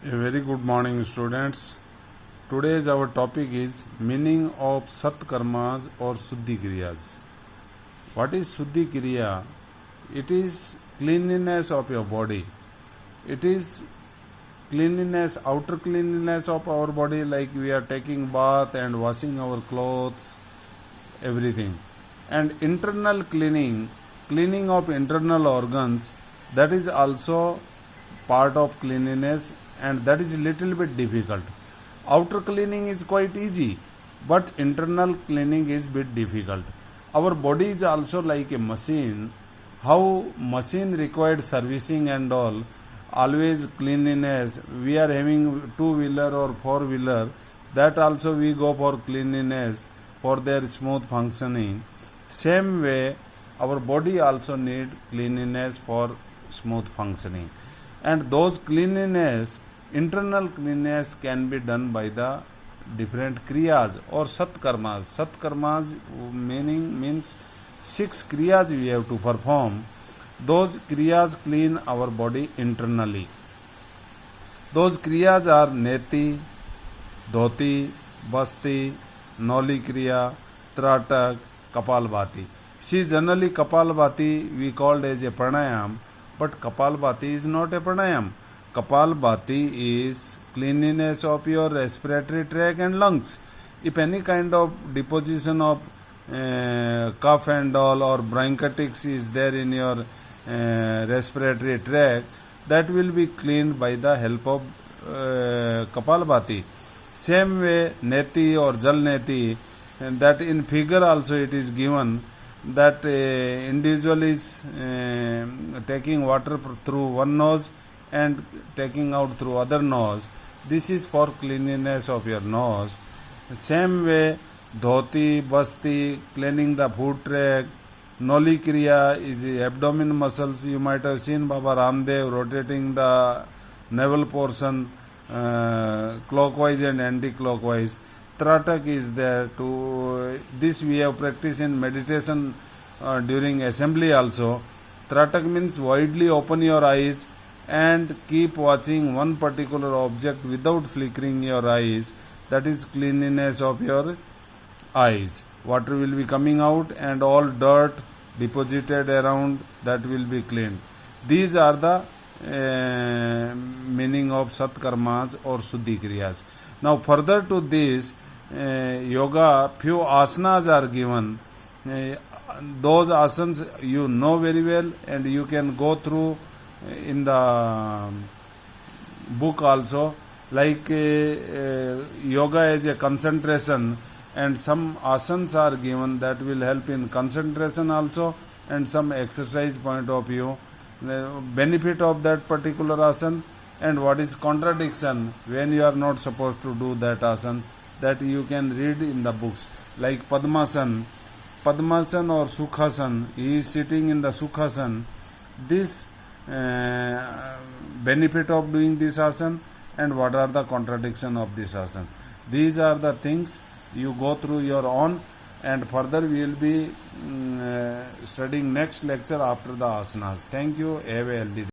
A very good morning, students. Today's our topic is meaning of Sat Karmas or Suddhi Kriyas. What is Suddhi Kriya? It is cleanliness of your body. It is cleanliness, outer cleanliness of our body, like we are taking bath and washing our clothes, everything. And internal cleaning, cleaning of internal organs, that is also part of cleanliness, and that is little bit difficult. Outer cleaning is quite easy, but internal cleaning is bit difficult. Our body is also like a machine. How machine required servicing and all, always cleanliness. We are having two-wheeler or four-wheeler, that also we go for cleanliness for their smooth functioning. Same way, our body also need cleanliness for smooth functioning. And those cleanliness, internal cleanliness, can be done by the different kriyas or satkarmas. Satkarmas means 6 kriyas we have to perform. Those kriyas clean our body internally. Those kriyas are neti, dhoti, basti, noli kriya, tratak, kapalbhati. See, generally kapalbhati we called as a pranayam, but kapalbhati is not a pranayam. Kapalbhati is cleanliness of your respiratory tract and lungs. If any kind of deposition of cough and all or bronchitis is there in your respiratory tract, that will be cleaned by the help of Kapalbhati. Same way, neti or jal neti, that in figure also it is given that individual is taking water through one nose and taking out through other nose. This is for cleanliness of your nose. Same way, dhoti, basti, cleaning the food tract. Noli kriya is the abdomen muscles. You might have seen Baba Ramdev rotating the navel portion clockwise and anti-clockwise. Tratak is there. To this we have practiced in meditation during assembly also. Tratak means widely open your eyes and keep watching one particular object without flickering your eyes. That is cleanliness of your eyes. Water will be coming out and all dirt deposited around, that will be cleaned. These are the meaning of Satkarmas or Suddhi Kriyas. Now further to this, yoga, few asanas are given. Those asanas you know very well, and you can go through in the book also, like yoga as a concentration, and some asanas are given that will help in concentration also, and some exercise point of view, the benefit of that particular asana, and what is contradiction when you are not supposed to do that asana, that you can read in the books, like Padmasana or Sukhasana. He is sitting in the Sukhasana. This benefit of doing this asana, and what are the contradiction of this asana. These are the things you go through your own, and further we will be studying next lecture after the asanas. Thank you. Have a healthy day.